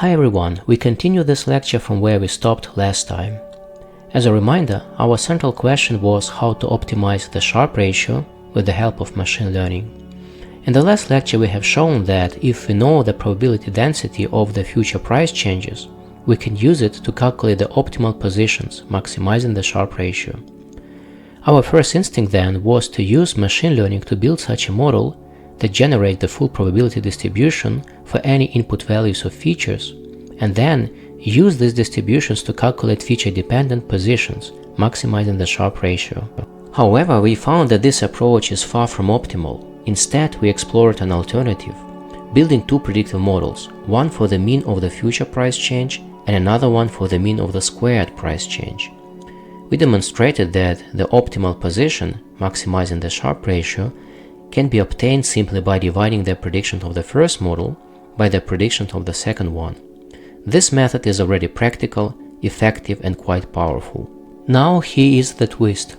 Hi everyone, we continue this lecture from where we stopped last time. As a reminder, our central question was how to optimize the Sharpe ratio with the help of machine learning. In the last lecture we have shown that if we know the probability density of the future price changes, we can use it to calculate the optimal positions, maximizing the Sharpe ratio. Our first instinct then was to use machine learning to build such a model that generates the full probability distribution for any input values of features, and then use these distributions to calculate feature-dependent positions, maximizing the Sharpe ratio. However, we found that this approach is far from optimal. Instead, we explored an alternative, building two predictive models, one for the mean of the future price change and another one for the mean of the squared price change. We demonstrated that the optimal position, maximizing the Sharpe ratio, can be obtained simply by dividing the prediction of the first model by the prediction of the second one. This method is already practical, effective, and quite powerful. Now here is the twist.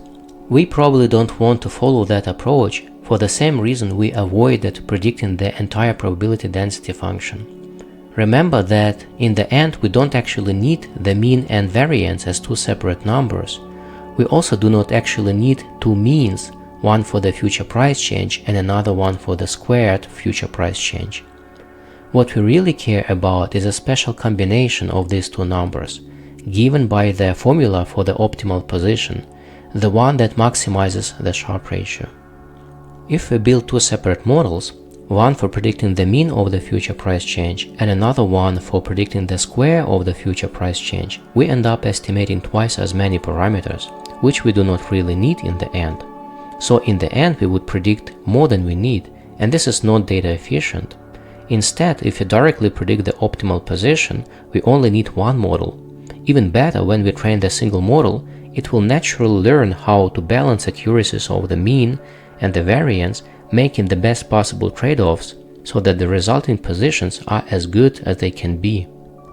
We probably don't want to follow that approach for the same reason we avoided predicting the entire probability density function. Remember that in the end we don't actually need the mean and variance as two separate numbers. We also do not actually need two means, one for the future price change and another one for the squared future price change. What we really care about is a special combination of these two numbers, given by the formula for the optimal position, the one that maximizes the Sharpe ratio. If we build two separate models, one for predicting the mean of the future price change and another one for predicting the square of the future price change, we end up estimating twice as many parameters, which we do not really need in the end. So in the end we would predict more than we need, and this is not data efficient. Instead, if we directly predict the optimal position, we only need one model. Even better, when we train the single model, it will naturally learn how to balance accuracies of the mean and the variance, making the best possible trade-offs so that the resulting positions are as good as they can be.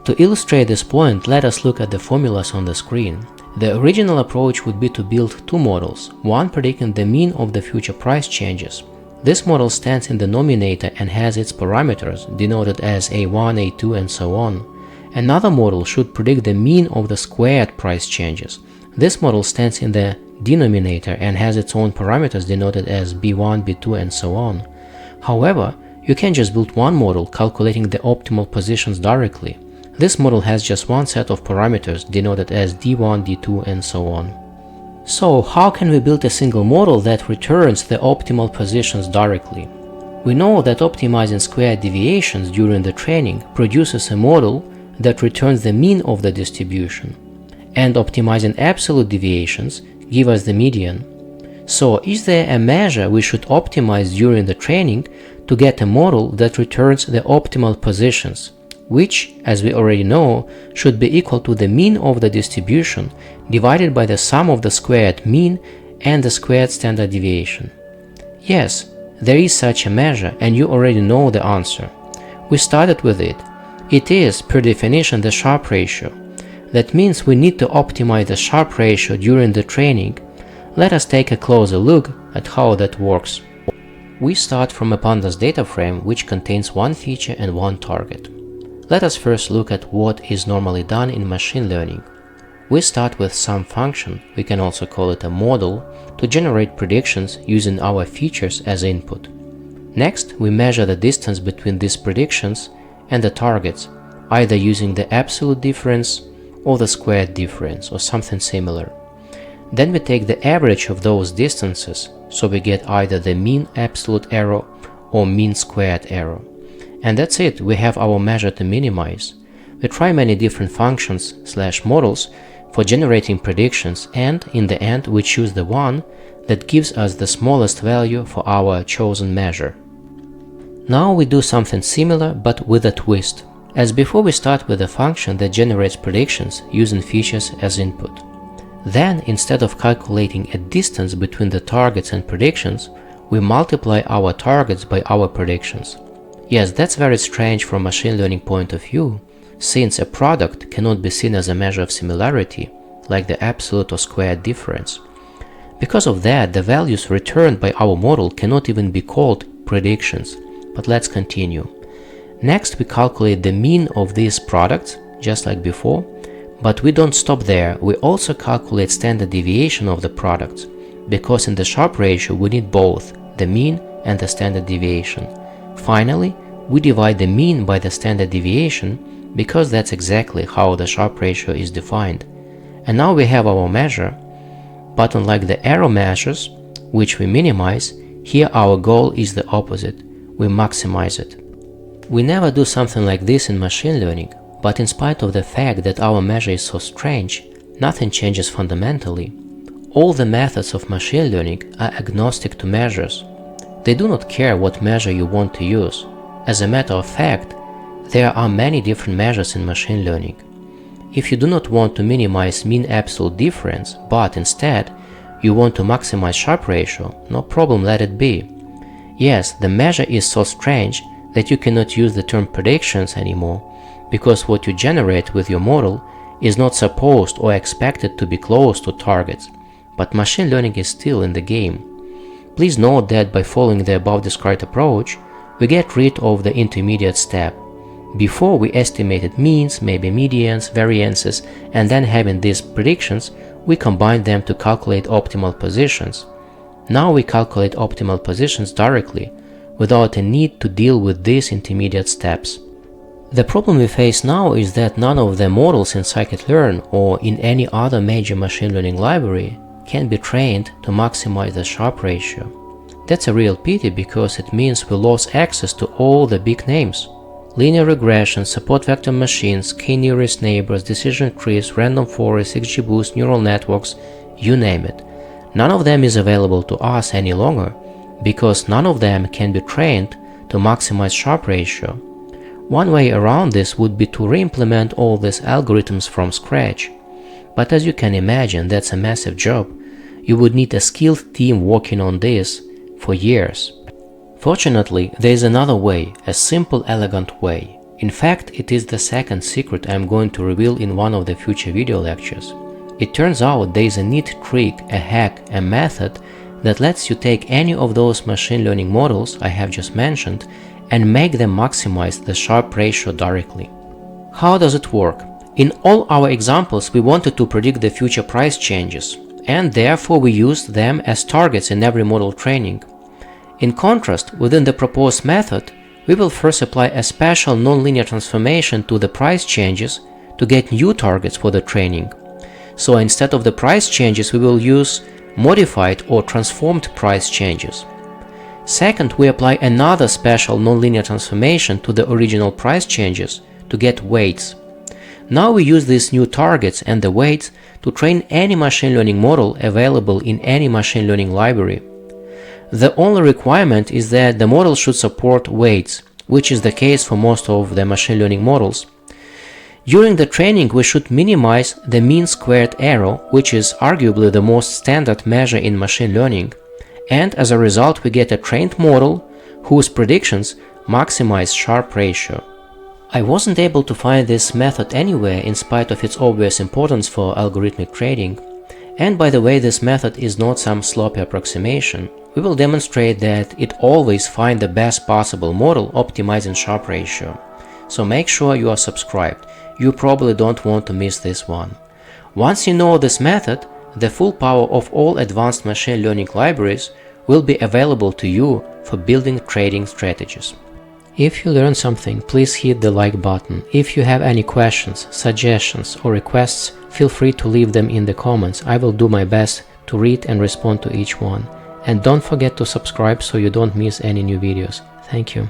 To illustrate this point, let us look at the formulas on the screen. The original approach would be to build two models, one predicting the mean of the future price changes. This model stands in the denominator and has its parameters denoted as A1, A2, and so on. Another model should predict the mean of the squared price changes. This model stands in the denominator and has its own parameters denoted as B1, B2, and so on. However, you can just build one model calculating the optimal positions directly. This model has just one set of parameters denoted as D1, D2, and so on. So, how can we build a single model that returns the optimal positions directly? We know that optimizing squared deviations during the training produces a model that returns the mean of the distribution, and optimizing absolute deviations give us the median. So, is there a measure we should optimize during the training to get a model that returns the optimal positions, which, as we already know, should be equal to the mean of the distribution divided by the sum of the squared mean and the squared standard deviation? Yes, there is such a measure, and you already know the answer. We started with it. It is, per definition, the Sharpe ratio. That means we need to optimize the Sharpe ratio during the training. Let us take a closer look at how that works. We start from a pandas data frame which contains one feature and one target. Let us first look at what is normally done in machine learning. We start with some function, we can also call it a model, to generate predictions using our features as input. Next, we measure the distance between these predictions and the targets, either using the absolute difference or the squared difference or something similar. Then we take the average of those distances, so we get either the mean absolute error or mean squared error. And that's it, we have our measure to minimize. We try many different functions/models for generating predictions, and in the end we choose the one that gives us the smallest value for our chosen measure. Now we do something similar but with a twist. As before, we start with a function that generates predictions using features as input. Then, instead of calculating a distance between the targets and predictions, we multiply our targets by our predictions. Yes, that's very strange from a machine learning point of view, since a product cannot be seen as a measure of similarity, like the absolute or squared difference. Because of that, the values returned by our model cannot even be called predictions. But let's continue. Next, we calculate the mean of these products, just like before, but we don't stop there. We also calculate standard deviation of the products, because in the Sharpe ratio we need both the mean and the standard deviation. Finally, we divide the mean by the standard deviation, because that's exactly how the Sharpe ratio is defined. And now we have our measure, but unlike the error measures, which we minimize, here our goal is the opposite. We maximize it. We never do something like this in machine learning, but in spite of the fact that our measure is so strange, nothing changes fundamentally. All the methods of machine learning are agnostic to measures. They do not care what measure you want to use. As a matter of fact, there are many different measures in machine learning. If you do not want to minimize mean absolute difference, but instead you want to maximize Sharpe ratio, no problem, let it be. Yes, the measure is so strange that you cannot use the term predictions anymore, because what you generate with your model is not supposed or expected to be close to targets, but machine learning is still in the game. Please note that by following the above described approach, we get rid of the intermediate step. Before we estimated means, maybe medians, variances, and then having these predictions, we combine them to calculate optimal positions. Now we calculate optimal positions directly, without a need to deal with these intermediate steps. The problem we face now is that none of the models in scikit-learn or in any other major machine learning library can be trained to maximize the Sharpe ratio. That's a real pity, because it means we lost access to all the big names. Linear regression, support vector machines, k-nearest neighbors, decision trees, random forest, XGBoost, neural networks, you name it. None of them is available to us any longer, because none of them can be trained to maximize Sharpe ratio. One way around this would be to re-implement all these algorithms from scratch. But as you can imagine, that's a massive job. You would need a skilled team working on this for years. Fortunately, there is another way, a simple, elegant way. In fact, it is the second secret I am going to reveal in one of the future video lectures. It turns out there is a neat trick, a hack, a method that lets you take any of those machine learning models I have just mentioned and make them maximize the Sharpe ratio directly. How does it work? In all our examples, we wanted to predict the future price changes, and therefore we used them as targets in every model training. In contrast, within the proposed method, we will first apply a special nonlinear transformation to the price changes to get new targets for the training. So instead of the price changes, we will use modified or transformed price changes. Second, we apply another special nonlinear transformation to the original price changes to get weights. Now we use these new targets and the weights to train any machine learning model available in any machine learning library. The only requirement is that the model should support weights, which is the case for most of the machine learning models. During the training, we should minimize the mean squared error, which is arguably the most standard measure in machine learning, and as a result we get a trained model whose predictions maximize Sharpe ratio. I wasn't able to find this method anywhere in spite of its obvious importance for algorithmic trading. And by the way, this method is not some sloppy approximation. We will demonstrate that it always finds the best possible model optimizing Sharpe ratio. So make sure you are subscribed. You probably don't want to miss this one. Once you know this method, the full power of all advanced machine learning libraries will be available to you for building trading strategies. If you learned something, please hit the like button. If you have any questions, suggestions or requests, feel free to leave them in the comments. I will do my best to read and respond to each one. And don't forget to subscribe so you don't miss any new videos. Thank you.